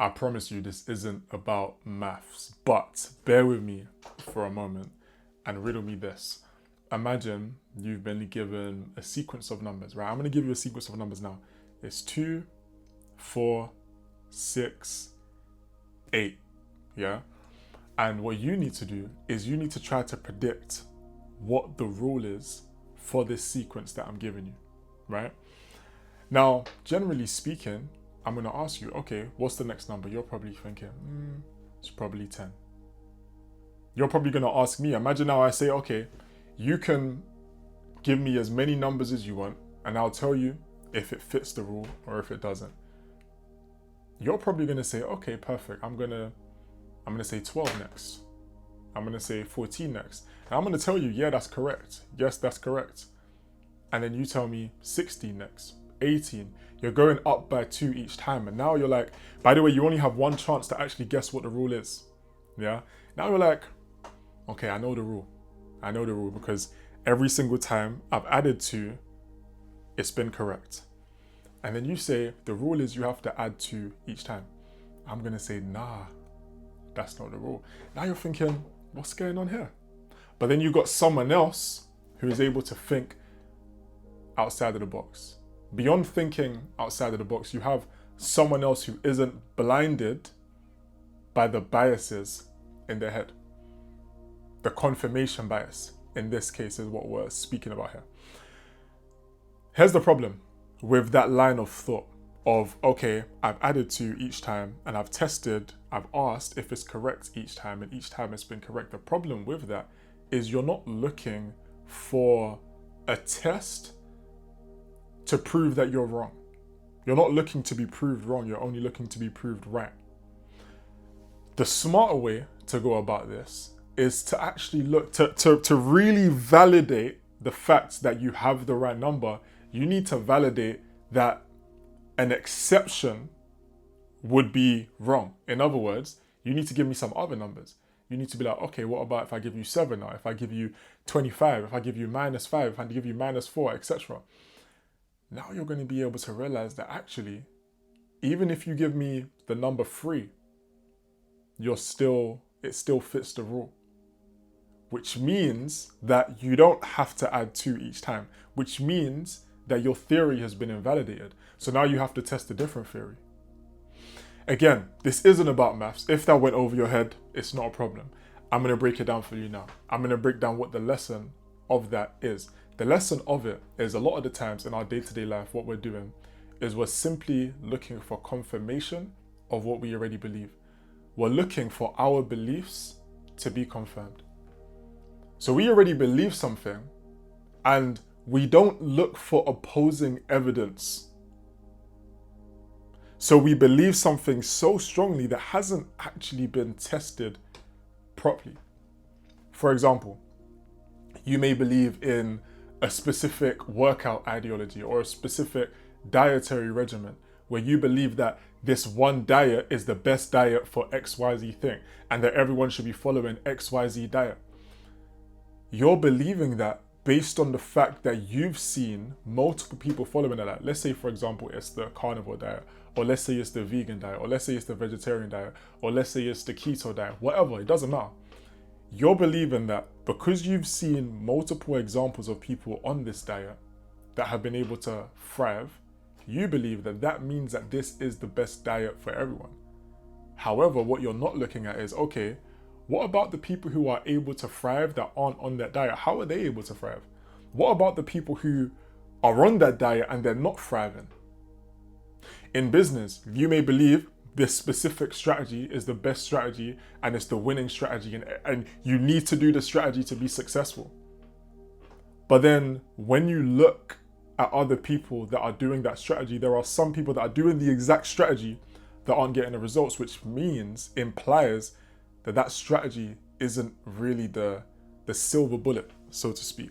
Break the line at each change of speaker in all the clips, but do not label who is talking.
I promise you this isn't about maths, but bear with me for a moment and riddle me this. Imagine you've been given a sequence of numbers, right? I'm going to give you a sequence of numbers now. It's 2, 4, 6, 8, yeah? And what you need to do is you need to try to predict what the rule is for this sequence that I'm giving you, right? Now, generally speaking, I'm going to ask you, okay, what's the next number? You're probably thinking, it's probably 10. You're probably going to ask me, imagine now I say, okay, you can give me as many numbers as you want, and I'll tell you if it fits the rule or if it doesn't. You're probably going to say, okay, perfect. I'm going to say 12 next. I'm going to say 14 next. And I'm going to tell you, yeah, that's correct. Yes, that's correct. And then you tell me 16 next, 18. You're going up by 2 each time. And now you're like, by the way, you only have one chance to actually guess what the rule is. Yeah. Now you're like, okay, I know the rule. I know the rule because every single time I've added 2, it's been correct. And then you say, the rule is you have to add 2 each time. I'm going to say, nah, that's not the rule. Now you're thinking, what's going on here? But then you've got someone else who is able to think outside of the box. Beyond thinking outside of the box, you have someone else who isn't blinded by the biases in their head. The confirmation bias, in this case, is what we're speaking about here. Here's the problem with that line of thought of, okay, I've added 2 each time and I've tested, I've asked if it's correct each time and each time it's been correct. The problem with that is you're not looking for a test to prove that you're wrong. You're not looking to be proved wrong, you're only looking to be proved right. The smarter way to go about this is to actually look, to really validate the fact that you have the right number. You need to validate that an exception would be wrong. In other words, you need to give me some other numbers. You need to be like, okay, what about if I give you 7 now? If I give you 25, if I give you -5, if I give you -4, etc. Now you're going to be able to realize that actually, even if you give me the number 3, it still fits the rule. Which means that you don't have to add 2 each time, which means that your theory has been invalidated. So now you have to test a different theory. Again, this isn't about maths. If that went over your head, it's not a problem. I'm going to break it down for you now. I'm going to break down what the lesson of that is. The lesson of it is a lot of the times in our day-to-day life, what we're doing is we're simply looking for confirmation of what we already believe. We're looking for our beliefs to be confirmed. So we already believe something and we don't look for opposing evidence. So we believe something so strongly that hasn't actually been tested properly. For example, you may believe in a specific workout ideology or a specific dietary regimen where you believe that this one diet is the best diet for XYZ thing and that everyone should be following XYZ diet. You're believing that based on the fact that you've seen multiple people following that. Let's say, for example, it's the carnivore diet, or let's say it's the vegan diet, or let's say it's the vegetarian diet, or let's say it's the keto diet, whatever, it doesn't matter. You're believing that because you've seen multiple examples of people on this diet that have been able to thrive, you believe that that means that this is the best diet for everyone. However, what you're not looking at is, okay, what about the people who are able to thrive that aren't on that diet? How are they able to thrive? What about the people who are on that diet and they're not thriving? In business, you may believe this specific strategy is the best strategy and it's the winning strategy and you need to do the strategy to be successful. But then when you look at other people that are doing that strategy, there are some people that are doing the exact strategy that aren't getting the results, which implies that strategy isn't really the silver bullet, so to speak.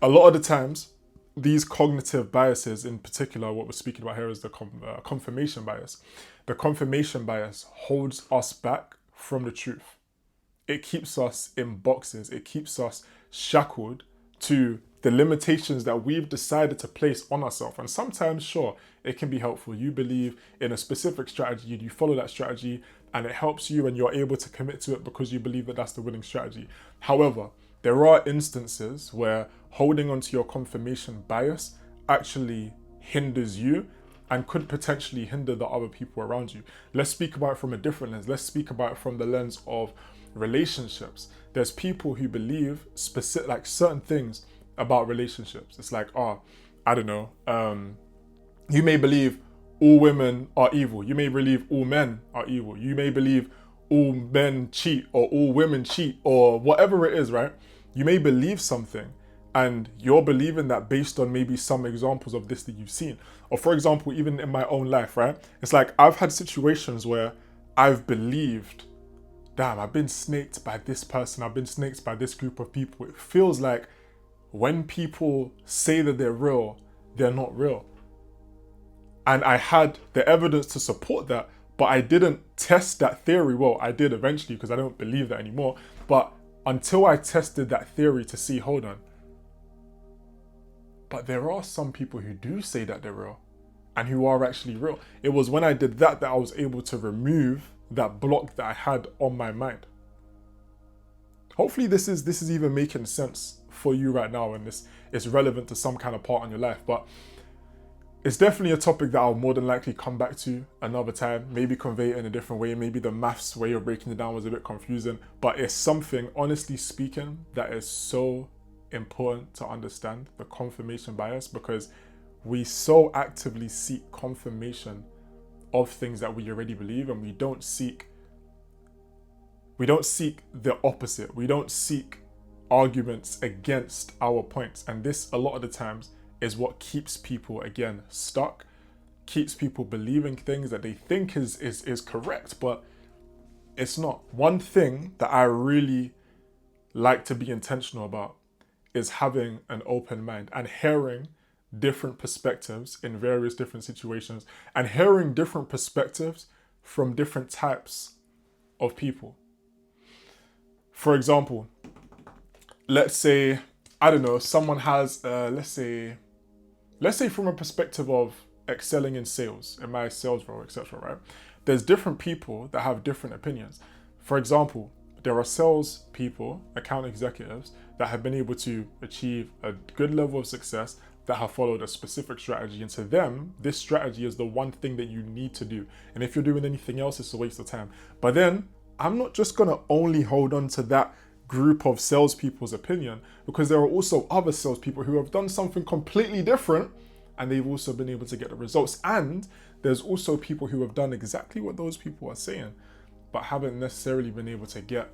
A lot of the times, these cognitive biases, in particular, what we're speaking about here is the confirmation bias. The confirmation bias holds us back from the truth. It keeps us in boxes. It keeps us shackled to the limitations that we've decided to place on ourselves. And sometimes, sure, it can be helpful. You believe in a specific strategy, you follow that strategy, and it helps you and you're able to commit to it because you believe that that's the winning strategy. However, there are instances where holding onto your confirmation bias actually hinders you and could potentially hinder the other people around you. Let's speak about it from a different lens. Let's speak about it from the lens of relationships. There's people who believe specific, like certain things about relationships. It's like, I don't know, you may believe all women are evil. You may believe all men are evil. You may believe all men cheat or all women cheat or whatever it is, right? You may believe something and you're believing that based on maybe some examples of this that you've seen. Or for example, even in my own life, right? It's like I've had situations where I've believed, damn, I've been snaked by this person. I've been snaked by this group of people. It feels like when people say that they're real, they're not real. And I had the evidence to support that, but I didn't test that theory. Well, I did eventually because I don't believe that anymore. But until I tested that theory to see, hold on. But there are some people who do say that they're real and who are actually real. It was when I did that I was able to remove that block that I had on my mind. Hopefully this is even making sense for you right now and this is relevant to some kind of part in your life. But it's definitely a topic that I'll more than likely come back to another time, maybe convey it in a different way. Maybe the maths way of breaking it down was a bit confusing, but it's something, honestly speaking, that is so important to understand, the confirmation bias, because we so actively seek confirmation of things that we already believe, and we don't seek the opposite. We don't seek arguments against our points. And this, a lot of the times, is what keeps people, again, stuck, keeps people believing things that they think is correct, but it's not. One thing that I really like to be intentional about is having an open mind and hearing different perspectives in various different situations and hearing different perspectives from different types of people. For example, let's say, I don't know, someone has, let's say from a perspective of excelling in sales, in my sales role, etc., right? There's different people that have different opinions. For example, there are sales people, account executives, that have been able to achieve a good level of success that have followed a specific strategy. And to them, this strategy is the one thing that you need to do. And if you're doing anything else, it's a waste of time. But then I'm not just going to only hold on to that group of salespeople's opinion, because there are also other salespeople who have done something completely different and they've also been able to get the results. And there's also people who have done exactly what those people are saying, but haven't necessarily been able to get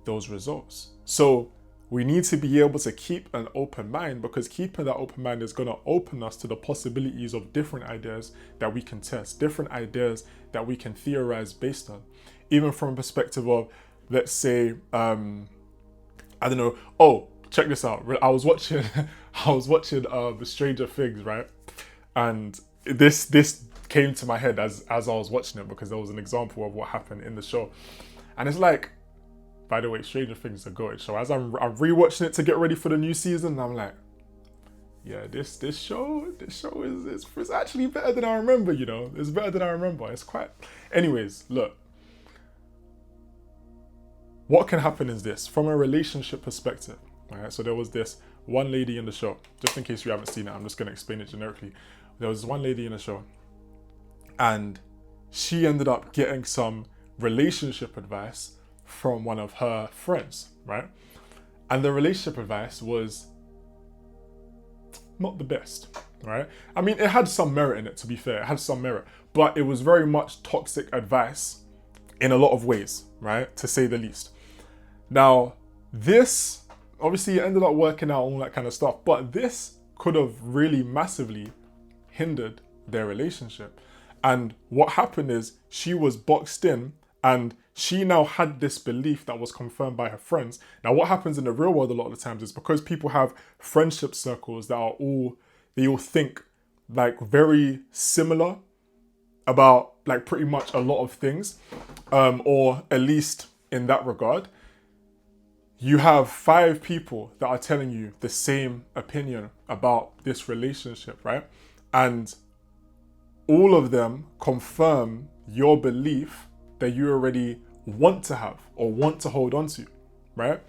those results. So we need to be able to keep an open mind, because keeping that open mind is going to open us to the possibilities of different ideas that we can test, different ideas that we can theorize based on. Even from a perspective of, let's say, I don't know, oh, check this out. I was watching Stranger Things, right? And this came to my head as I was watching it, because there was an example of what happened in the show. And it's like, by the way, Stranger Things is a good show. As I'm rewatching it to get ready for the new season, I'm like, yeah, this show is actually better than I remember, you know. It's better than I remember. It's quite... Anyways, look. What can happen is this, from a relationship perspective, all right? So there was this one lady in the show, just in case you haven't seen it, I'm just going to explain it generically. There was one lady in the show, and she ended up getting some relationship advice from one of her friends, right? And the relationship advice was not the best, right? I mean, it had some merit in it, to be fair. It had some merit, but it was very much toxic advice in a lot of ways, right? To say the least. Now, this, obviously it ended up working out, all that kind of stuff, but this could have really massively hindered their relationship. And what happened is she was boxed in, and she now had this belief that was confirmed by her friends. Now, what happens in the real world a lot of the times is, because people have friendship circles that are they all think like very similar about like pretty much a lot of things, or at least in that regard, you have 5 people that are telling you the same opinion about this relationship, right? And all of them confirm your belief that you already want to have or want to hold on to, right?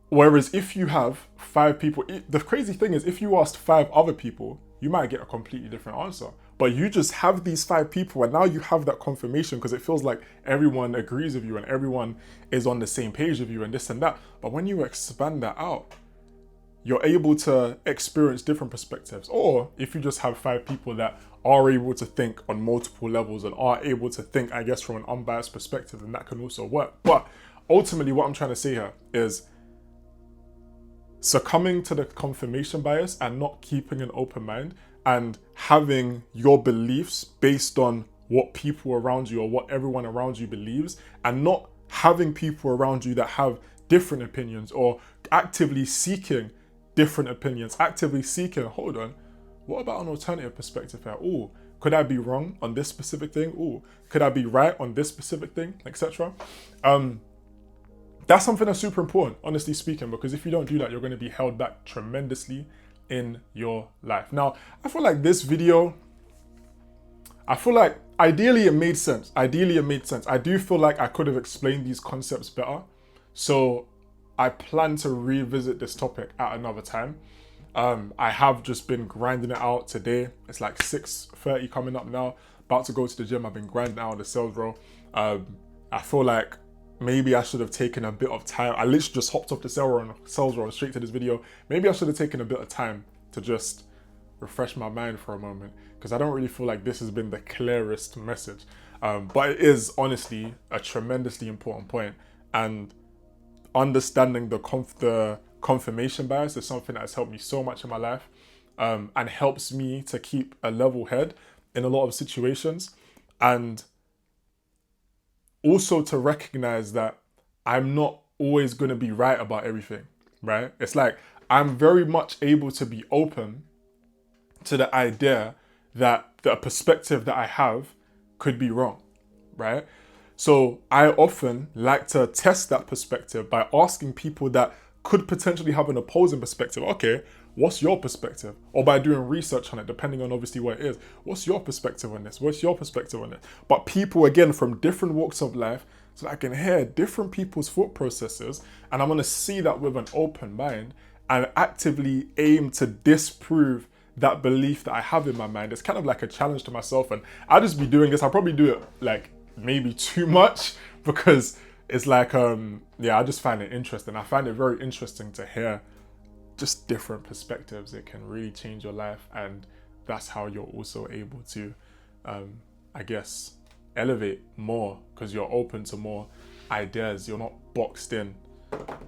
Whereas if you have 5 people, the crazy thing is if you asked 5 other people, you might get a completely different answer. But you just have these 5 people and now you have that confirmation because it feels like everyone agrees with you and everyone is on the same page with you and this and that. But when you expand that out, you're able to experience different perspectives. Or if you just have 5 people that are able to think on multiple levels and are able to think, I guess, from an unbiased perspective, then that can also work. But ultimately what I'm trying to say here is succumbing to the confirmation bias and not keeping an open mind and having your beliefs based on what people around you or what everyone around you believes, and not having people around you that have different opinions or actively seeking different opinions, actively seeking, hold on, what about an alternative perspective here? Oh, could I be wrong on this specific thing? Oh, could I be right on this specific thing, etc.? That's something that's super important, honestly speaking, because if you don't do that, you're going to be held back tremendously in your life. Now, I feel like this video, ideally it made sense. I do feel like I could have explained these concepts better. So I plan to revisit this topic at another time. I have just been grinding it out today. It's like 6:30 coming up now. About to go to the gym. I've been grinding out the sales role. I feel like maybe I should have taken a bit of time. I literally just hopped off the sales role straight to this video. Maybe I should have taken a bit of time to just refresh my mind for a moment, because I don't really feel like this has been the clearest message. But it is honestly a tremendously important point, and understanding the confirmation bias is something that has helped me so much in my life, and helps me to keep a level head in a lot of situations, and also to recognize that I'm not always going to be right about everything, right? It's like I'm very much able to be open to the idea that the perspective that I have could be wrong, right? So I often like to test that perspective by asking people that could potentially have an opposing perspective. Okay, what's your perspective? Or by doing research on it, depending on obviously what it is. What's your perspective on this? What's your perspective on it? But people, again, from different walks of life, so that I can hear different people's thought processes, and I'm going to see that with an open mind and actively aim to disprove that belief that I have in my mind. It's kind of like a challenge to myself, and I'll just be doing this. I'll probably do it like maybe too much, because it's like, I just find it interesting. I find it very interesting to hear just different perspectives. It can really change your life, and that's how you're also able to, I guess, elevate more, because you're open to more ideas. You're not boxed in.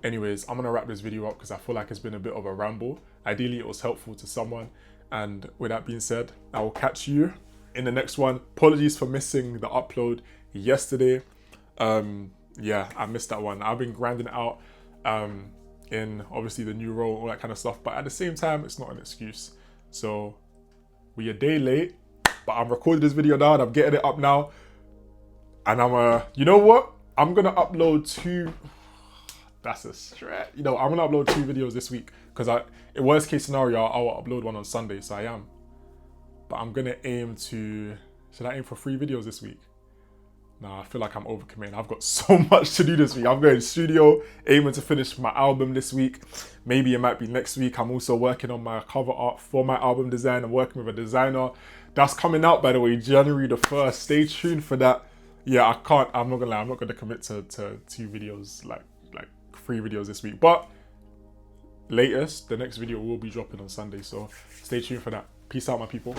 Anyways, I'm gonna wrap this video up because I feel like it's been a bit of a ramble. Ideally, it was helpful to someone. And with that being said, I will catch you in the next one. Apologies for missing the upload yesterday. I missed that one. I've been grinding it out in obviously the new role, all that kind of stuff. But at the same time, it's not an excuse. So we're a day late, but I'm recording this video now and I'm getting it up now. And you know what? I'm gonna upload 2. That's a stretch. I'm gonna upload 2 videos this week, because in worst case scenario, I'll upload one on Sunday, so I am. But I'm gonna aim to, should I aim for 3 videos this week? Nah, I feel like I'm overcommitting. I've got so much to do this week. I'm going to studio, aiming to finish my album this week. Maybe it might be next week. I'm also working on my cover art for my album design. I'm working with a designer. That's coming out, by the way, January the 1st. Stay tuned for that. Yeah, I'm not gonna lie, I'm not gonna commit to 2 videos, like 3 videos this week. But latest, the next video will be dropping on Sunday. So stay tuned for that. Peace out, my people.